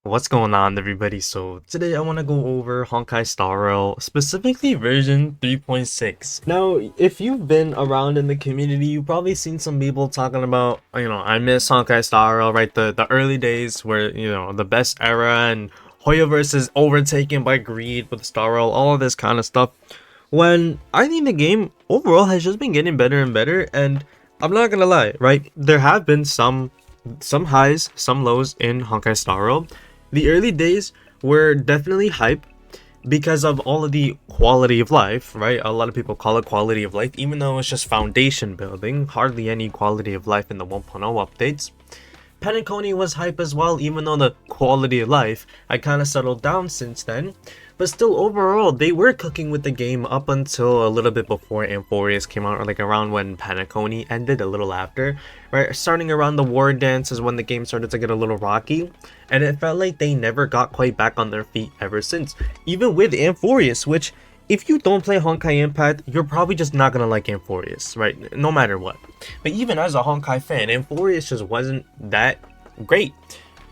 What's going on, everybody? So today I want to go over Honkai Star Rail, specifically version 3.6. Now, if you've been around in the community, you've probably seen some people talking about, I miss Honkai Star Rail, right? The early days where, the best era, and Hoyoverse is overtaken by greed with Star Rail, all of this kind of stuff. When I think the game overall has just been getting better and better, and I'm not gonna lie, right? There have been some highs, some lows in Honkai Star Rail. The early days were definitely hype because of all of the quality of life, right? A lot of people call it quality of life, even though it's just foundation building, hardly any quality of life in the 1.0 updates. Penacony was hype as well, even though the quality of life had kind of settled down since then. But still, overall, they were cooking with the game up until a little bit before Amphorius came out, or like around when Penacony ended, a little after. Right, starting around the War Dance is when the game started to get a little rocky, and it felt like they never got quite back on their feet ever since. Even with Amphorius, which, if you don't play Honkai Impact, you're probably just not gonna like Amphorius, right? No matter what. But even as a Honkai fan, Amphorius just wasn't that great,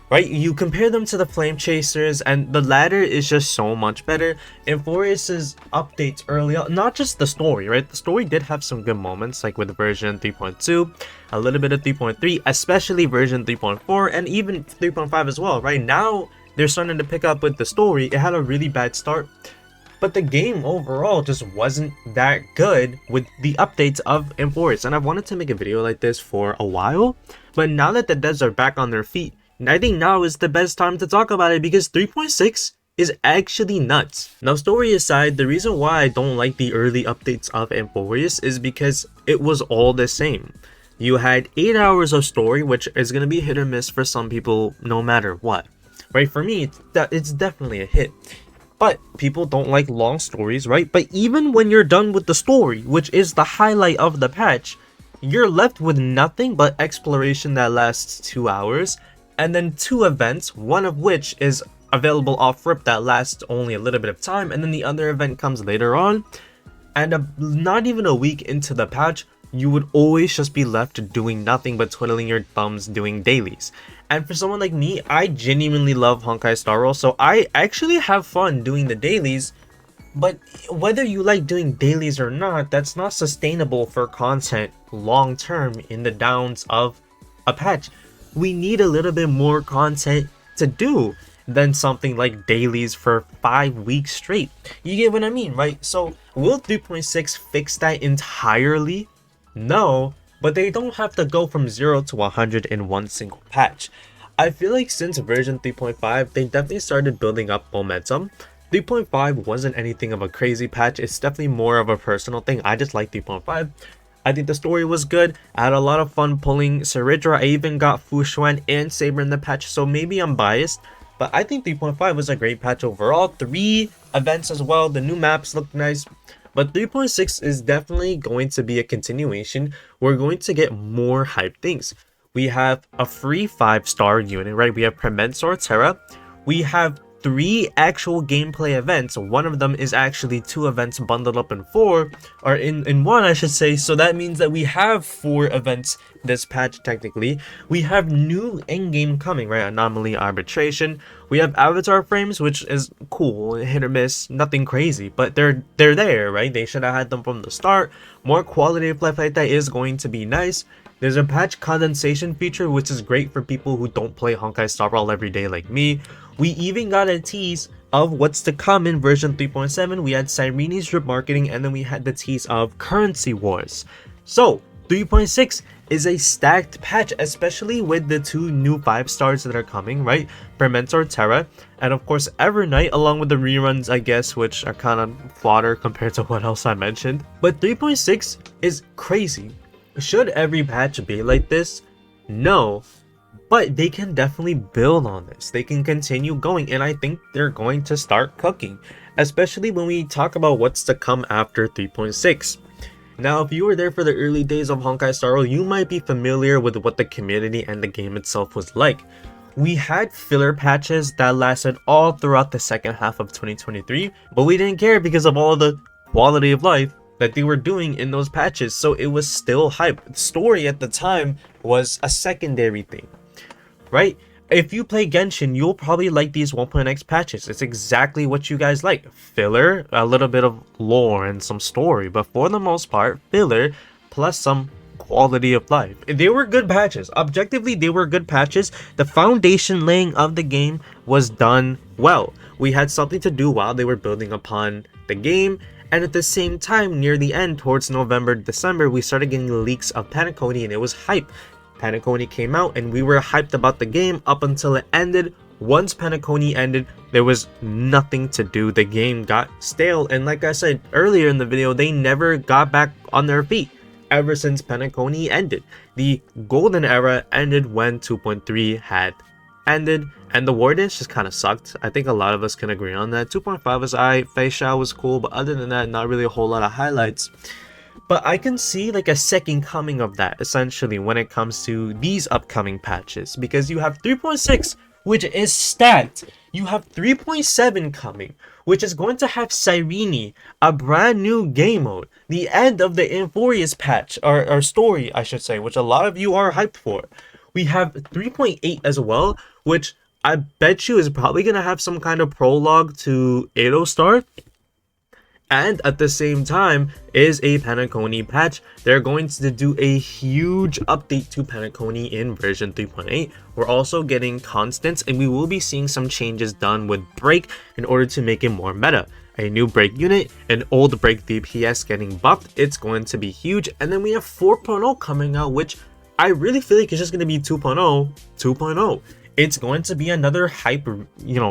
right? You compare them to the Flame Chasers, and the latter is just so much better. Amphorius's updates early on, not just the story, right? The story did have some good moments, like with version 3.2, a little bit of 3.3, especially version 3.4, and even 3.5 as well, right? Now, they're starting to pick up with the story. It had a really bad start, but the game overall just wasn't that good with the updates of Amphorius. And I've wanted to make a video like this for a while, but now that the devs are back on their feet, I think now is the best time to talk about it, because 3.6 is actually nuts. Now, story aside, the reason why I don't like the early updates of Amphorius is because it was all the same. You had 8 hours of story, which is going to be hit or miss for some people no matter what. Right, for me, it's definitely a hit. But people don't like long stories, right? But even when you're done with the story, which is the highlight of the patch, you're left with nothing but exploration that lasts 2 hours, and then 2 events, one of which is available off-rip that lasts only a little bit of time, and then the other event comes later on. And not even a week into the patch, you would always just be left doing nothing but twiddling your thumbs doing dailies. And for someone like me, I genuinely love Honkai Star Rail, so I actually have fun doing the dailies. But whether you like doing dailies or not, that's not sustainable for content long term in the downs of a patch. We need a little bit more content to do than something like dailies for 5 weeks straight. You get what I mean, right? So will 3.6 fix that entirely? No, but they don't have to go from 0 to 100 in one single patch. I feel like since version 3.5, they definitely started building up momentum. 3.5 wasn't anything of a crazy patch, it's definitely more of a personal thing. I just like 3.5. I think the story was good. I had a lot of fun pulling Saridra. I even got Fu Xuan and Saber in the patch, so maybe I'm biased. But I think 3.5 was a great patch overall. 3 events as well. The new maps look nice. But 3.6 is definitely going to be a continuation. We're going to get more hype things. We have a free 5-star unit, right? We have Premensor Terra. We have 3 actual gameplay events. One of them is actually 2 events bundled up in 4, or in 1, I should say. So that means that we have 4 events this patch technically. We have new endgame coming, right? Anomaly Arbitration. We have avatar frames, which is cool, hit or miss, nothing crazy, but they're there, right? They should have had them from the start. More quality of life like that is going to be nice. There's a patch condensation feature, which is great for people who don't play Honkai Star Rail every day like me. We even got a tease of what's to come in version 3.7. We had Sirene's drip marketing, and then we had the tease of Currency Wars. So 3.6 is a stacked patch, especially with the 2 new 5-stars that are coming, right? Premensor Terra, and of course Evernight, along with the reruns, I guess, which are kind of fodder compared to what else I mentioned. But 3.6 is crazy. Should every patch be like this? No. But they can definitely build on this. They can continue going, and I think they're going to start cooking, especially when we talk about what's to come after 3.6. Now, if you were there for the early days of Honkai Star Rail, you might be familiar with what the community and the game itself was like. We had filler patches that lasted all throughout the second half of 2023, but we didn't care because of all of the quality of life that they were doing in those patches, so it was still hype. The story at the time was a secondary thing, right? If you play Genshin, you'll probably like these 1.x patches. It's exactly what you guys like. Filler, a little bit of lore and some story, but for the most part, filler plus some quality of life. They were good patches. Objectively, they were good patches. The foundation laying of the game was done well. We had something to do while they were building upon the game, and at the same time, near the end, towards November, December, we started getting leaks of Panacony, and it was hype. Panacony came out and we were hyped about the game up until it ended. Once Panacony ended, there was nothing to do. The game got stale, and like I said earlier in the video, they never got back on their feet ever since Panacony ended. The golden era ended when 2.3 had ended, and the war dance just kind of sucked. I think a lot of us can agree on that. 2.5 was alright, Face Shao was cool, but other than that, not really a whole lot of highlights. But I can see like a second coming of that essentially when it comes to these upcoming patches, because you have 3.6, which is stacked. You have 3.7 coming, which is going to have Cyrene, a brand new game mode, the end of the Infurious patch, or story I should say, which a lot of you are hyped for. We have 3.8 as well, which I bet you is probably going to have some kind of prologue to Star. And at the same time is a Panacony patch. They're going to do a huge update to Panacony in version 3.8. We're also getting constants, and we will be seeing some changes done with break in order to make it more meta. A new break unit, an old break DPS getting buffed. It's going to be huge. And then we have 4.0 coming out, which I really feel like it's just going to be 2.0. It's going to be another hype,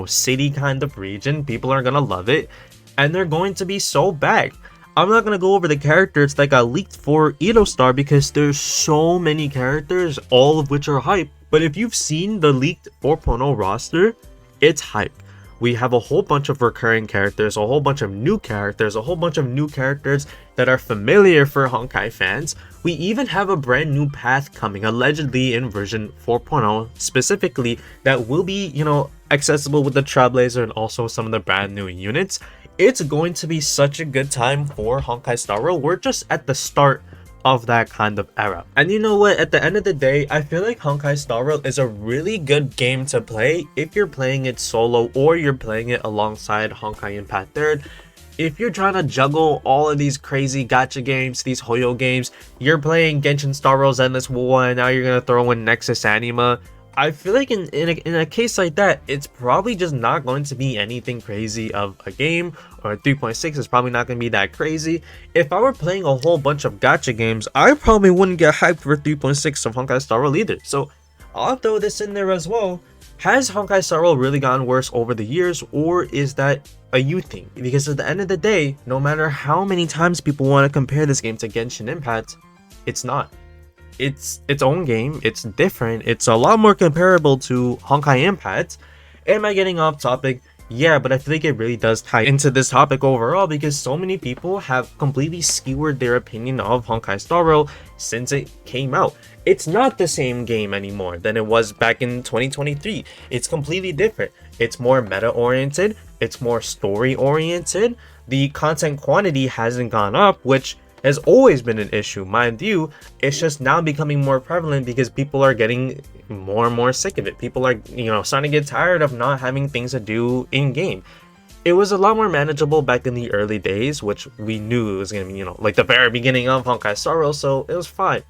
city kind of region. People are going to love it. And they're going to be so bad. I'm not going to go over the characters that got leaked for Star because there's so many characters, all of which are hype. But if you've seen the leaked 4.0 roster, it's hype. We have a whole bunch of recurring characters, a whole bunch of new characters, a whole bunch of new characters that are familiar for Honkai fans. We even have a brand new path coming, allegedly in version 4.0 specifically, that will be, accessible with the Trailblazer and also some of the brand new units. It's going to be such a good time for Honkai Star Rail. We're just at the start of that kind of era. And you know what? At the end of the day, I feel like Honkai Star Rail is a really good game to play if you're playing it solo or you're playing it alongside Honkai Impact 3rd. If you're trying to juggle all of these crazy gacha games, these Hoyo games, you're playing Genshin Star Rail's Endless War, and now you're going to throw in Nexus Anima. I feel like in a case like that, it's probably just not going to be anything crazy of a game, or 3.6 is probably not going to be that crazy. If I were playing a whole bunch of gacha games, I probably wouldn't get hyped for 3.6 of Honkai Star Rail either. So I'll throw this in there as well. Has Honkai Star Rail really gotten worse over the years, or is that a you thing? Because at the end of the day, no matter how many times people want to compare this game to Genshin Impact, it's not. It's its own game, it's different, it's a lot more comparable to Honkai Impact. Am I getting off topic? Yeah, but I feel like it really does tie into this topic overall because so many people have completely skewered their opinion of Honkai Star Rail since it came out. It's not the same game anymore than it was back in 2023. It's completely different. It's more meta-oriented, it's more story-oriented. The content quantity hasn't gone up, which has always been an issue, mind you. It's just now becoming more prevalent because people are getting more and more sick of it. People are, starting to get tired of not having things to do in game. It was a lot more manageable back in the early days, which we knew it was going to be, like the very beginning of Honkai Star Rail, so it was fine.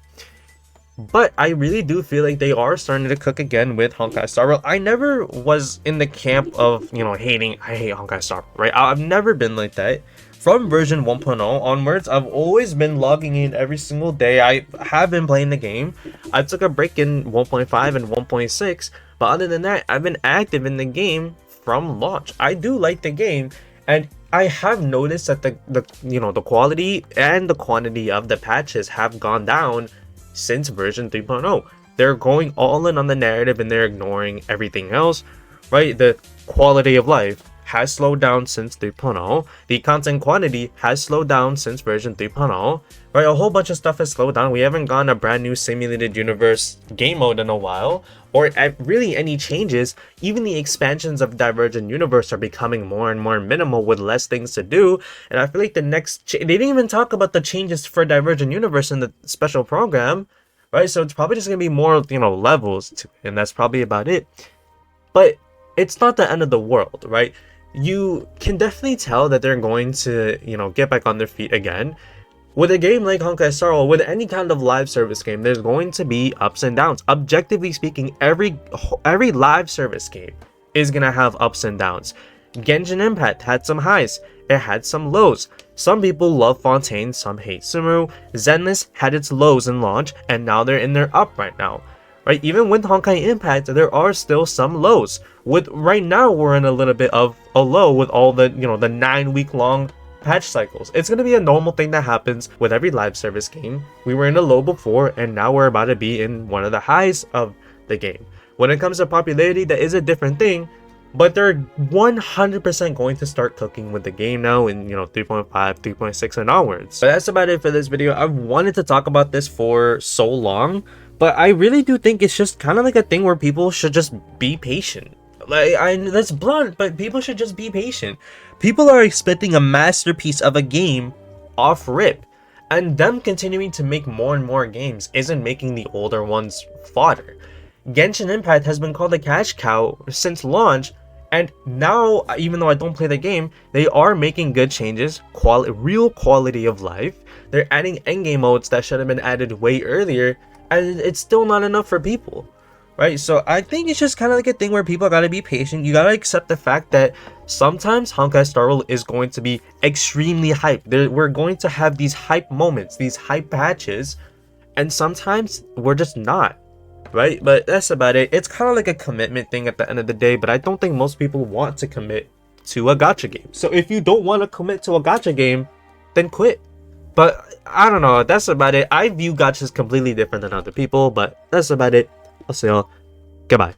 But I really do feel like they are starting to cook again with Honkai Star Rail. I never was in the camp of, I hate Honkai Star Rail, right? I've never been like that. From version 1.0 onwards, I've always been logging in every single day. I have been playing the game. I took a break in 1.5 and 1.6, but other than that, I've been active in the game from launch. I do like the game, and I have noticed that the quality and the quantity of the patches have gone down since version 3.0. They're going all in on the narrative and they're ignoring everything else, right? The quality of life has slowed down since 3.0. The content quantity has slowed down since version 3.0. Right, a whole bunch of stuff has slowed down. We haven't gotten a brand new simulated universe game mode in a while, or really any changes. Even the expansions of Divergent Universe are becoming more and more minimal with less things to do. And I feel like the next they didn't even talk about the changes for Divergent Universe in the special program, right? So it's probably just gonna be more, levels, and that's probably about it. but it's not the end of the world, right? You can definitely tell that they're going to, get back on their feet again. With a game like Honkai Star Rail, with any kind of live service game, there's going to be ups and downs. Objectively speaking, every live service game is gonna have ups and downs. Genshin Impact had some highs, it had some lows. Some people love Fontaine, some hate Sumeru. Zenless had its lows in launch, and now they're in their up right now. Right, even with Honkai Impact, there are still some lows. With right now, we're in a little bit of a low with all the the 9-week long patch cycles. It's gonna be a normal thing that happens with every live service game. We were in a low before, and now we're about to be in one of the highs of the game. When it comes to popularity, that is a different thing, but they're 100% going to start cooking with the game now in 3.5, 3.6 and onwards. But that's about it for this video. I've wanted to talk about this for so long, but I really do think it's just kind of like a thing where people should just be patient. That's blunt, but people should just be patient. People are expecting a masterpiece of a game off rip, and them continuing to make more and more games isn't making the older ones fodder. Genshin Impact has been called a cash cow since launch, and now, even though I don't play the game, they are making good changes, real quality of life. They're adding endgame modes that should have been added way earlier, and it's still not enough for people. Right, so I think it's just kind of like a thing where people gotta be patient. You gotta accept the fact that sometimes Honkai Star Rail is going to be extremely hyped. We're going to have these hype moments, these hype patches, and sometimes we're just not, right? But that's about it. It's kind of like a commitment thing at the end of the day, but I don't think most people want to commit to a gacha game. So if you don't want to commit to a gacha game, then quit. But I don't know, that's about it. I view gachas completely different than other people, but that's about it. I'll see y'all. Goodbye.